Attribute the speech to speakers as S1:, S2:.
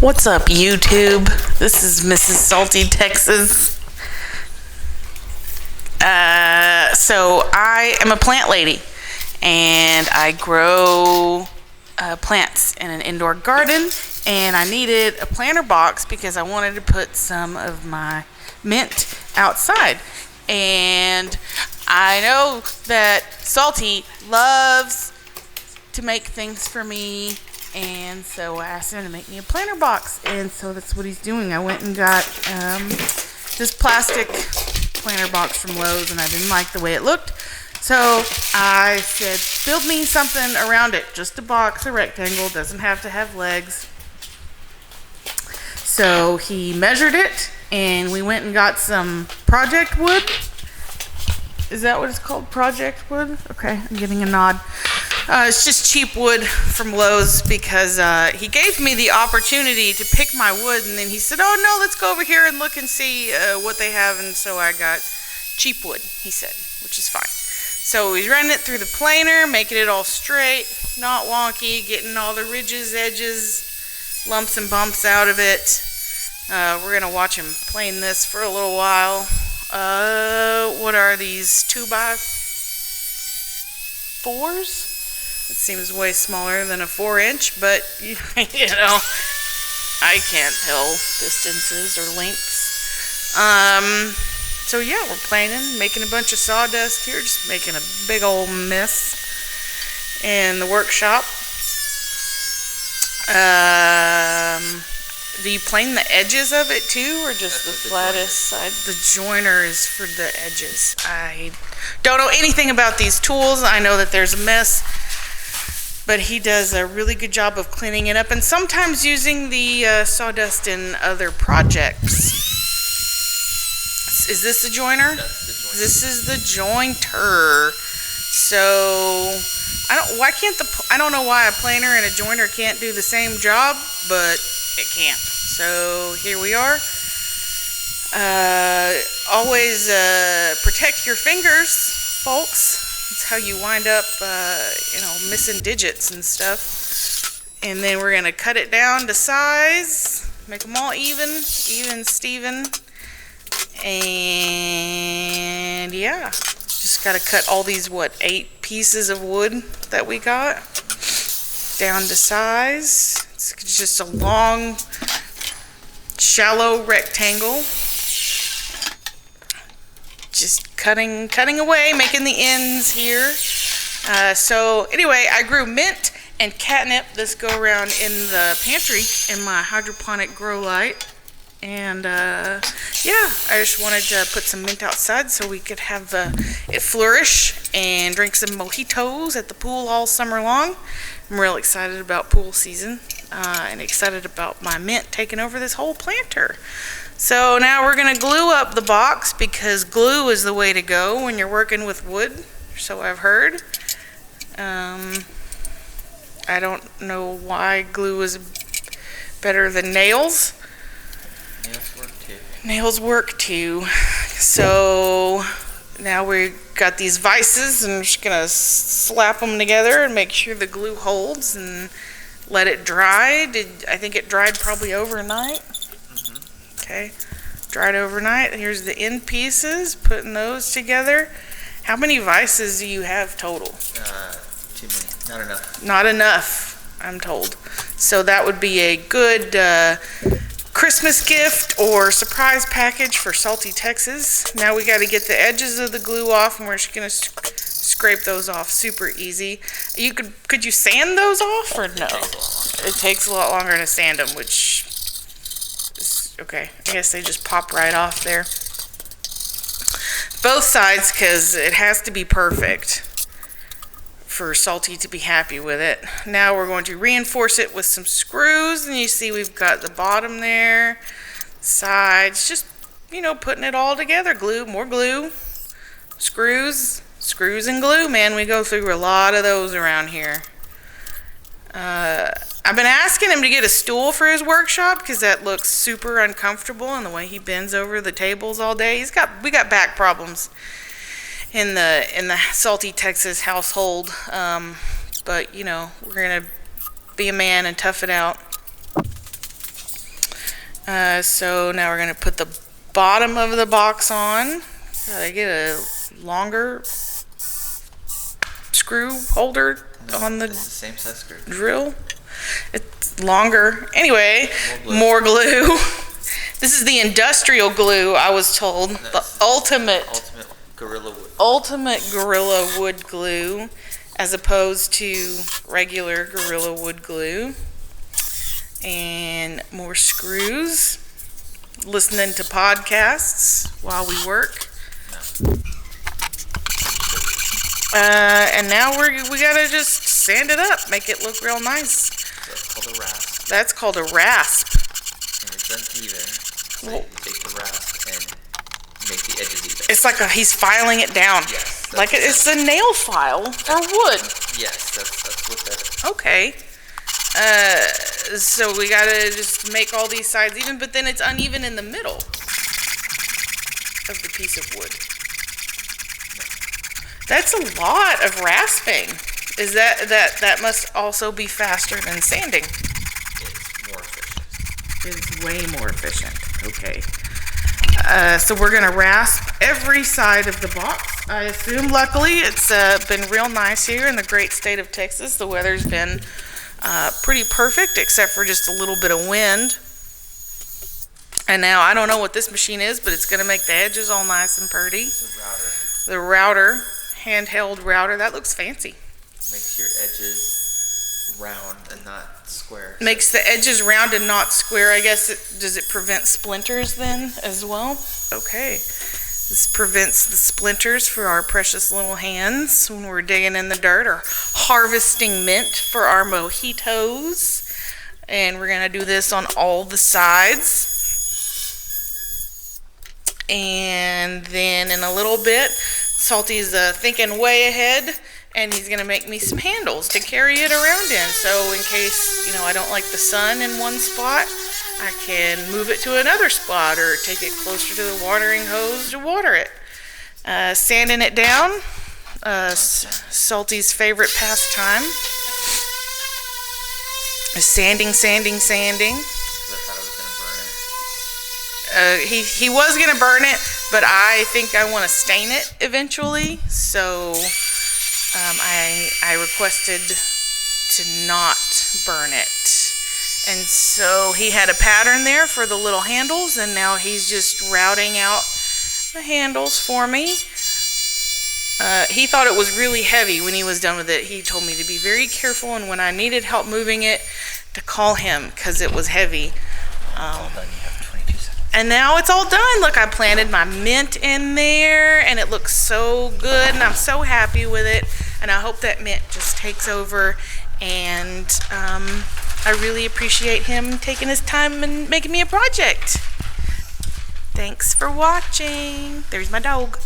S1: What's up, YouTube? This is Mrs. Salty Texas. So I am a plant lady, and I grow plants in an indoor garden, and I needed a planter box because I wanted to put some of my mint outside. And I know that Salty loves to make things for me, and so I asked him to make me a planter box, and so that's what he's doing. I went and got this plastic planter box from Lowe's, and I didn't like the way it looked, so I said, build me something around it, just a box, a rectangle, doesn't have to have legs. So he measured it, and we went and got some project wood. Is that what it's called? Project wood? Okay, I'm getting a nod. It's just cheap wood from Lowe's because he gave me the opportunity to pick my wood, and then he said, oh no, let's go over here and look and see what they have, and so I got cheap wood, he said, which is fine. So he's running it through the planer, making it all straight, not wonky, getting all the ridges, edges, lumps and bumps out of it. We're going to watch him plane this for a little while. What are these, 2x4s? It seems way smaller than a 4-inch, but you know, I can't tell distances or lengths. So yeah, we're planing, making a bunch of sawdust here, just making a big old mess in the workshop. Do you plane the edges of it too, or just the flattest side? The joiner is for the edges. I don't know anything about these tools. I know that there's a mess, but he does a really good job of cleaning it up, and sometimes using the sawdust in other projects. Is this the joiner? This is the jointer. So I don't know why a planer and a joiner can't do the same job, but it can't. So here we are. Always protect your fingers, folks. That's how you wind up, missing digits and stuff. And then we're gonna cut it down to size, make them all even Steven. And yeah, just gotta cut all these 8 pieces of wood that we got down to size. It's just a long, shallow rectangle. Just cutting away, making the ends here. So anyway, I grew mint and catnip this go around in the pantry in my hydroponic grow light. And yeah, I just wanted to put some mint outside so we could have it flourish and drink some mojitos at the pool all summer long. I'm real excited about pool season and excited about my mint taking over this whole planter. So now we're going to glue up the box because glue is the way to go when you're working with wood, so I've heard. I don't know why glue is better than nails. Nails work too. So now we got these vices, and we're just going to slap them together and make sure the glue holds and let it dry. I think it dried probably overnight. Okay, dried overnight. Here's the end pieces, putting those together. How many vices do you have total?
S2: Too many. Not enough.
S1: Not enough, I'm told. So that would be a good Christmas gift or surprise package for Salty Texas. Now we got to get the edges of the glue off, and we're just going to scrape those off super easy. Could you sand those off or no? It takes a lot longer to sand them, which is okay. I guess they just pop right off there. Both sides, because it has to be perfect for Salty to be happy with it. Now we're going to reinforce it with some screws, and you see we've got the bottom there, sides, just, putting it all together. Glue, more glue, screws and glue, man. We go through a lot of those around here. I've been asking him to get a stool for his workshop because that looks super uncomfortable, and the way he bends over the tables all day. We got back problems in the Salty Texas household, but we're gonna be a man and tough it out. So now we're gonna put the bottom of the box on. Gotta get a longer screw holder on the
S2: It's the same size screw.
S1: drill. It's longer. Anyway, more glue. This is the industrial glue, I was told. The ultimate Gorilla Wood glue, as opposed to regular Gorilla Wood glue. And more screws. Listening to podcasts while we work. And now we gotta just sand it up, make it look real nice.
S2: That's called a rasp.
S1: That's called a rasp.
S2: And it's uneven. So you take the rasp and make the edges even.
S1: It's like he's filing it down.
S2: Yes.
S1: Like it's a nail file for wood.
S2: Yes, that's what that is.
S1: Okay. So we gotta just make all these sides even, but then it's uneven in the middle of the piece of wood. That's a lot of rasping. Is that must also be faster than sanding?
S2: It's more efficient.
S1: It's way more efficient. Okay. So we're gonna rasp every side of the box, I assume. Luckily, it's been real nice here in the great state of Texas. The weather's been pretty perfect, except for just a little bit of wind. And now I don't know what this machine is, but it's gonna make the edges all nice and pretty.
S2: It's a router.
S1: The router, handheld router, that looks fancy.
S2: Makes your edges round and not square.
S1: Makes the edges round and not square. I guess does it prevent splinters then as well? Okay. This prevents the splinters for our precious little hands when we're digging in the dirt or harvesting mint for our mojitos. And we're gonna do this on all the sides. And then in a little bit, Salty's thinking way ahead, and he's gonna make me some handles to carry it around in. So in case, I don't like the sun in one spot, I can move it to another spot or take it closer to the watering hose to water it. Sanding it down, Salty's favorite pastime is sanding.
S2: I thought I was gonna burn it.
S1: He was gonna burn it, but I think I want to stain it eventually, so I requested to not burn it. And so he had a pattern there for the little handles, and now he's just routing out the handles for me. He thought it was really heavy when he was done with it. He told me to be very careful, and when I needed help moving it, to call him because it was heavy.
S2: All done. You have 22 seconds.
S1: And now it's all done. Look, I planted my mint in there, and it looks so good, and I'm so happy with it. And I hope that mint just takes over, and I really appreciate him taking his time and making me a project. Thanks for watching. There's my dog.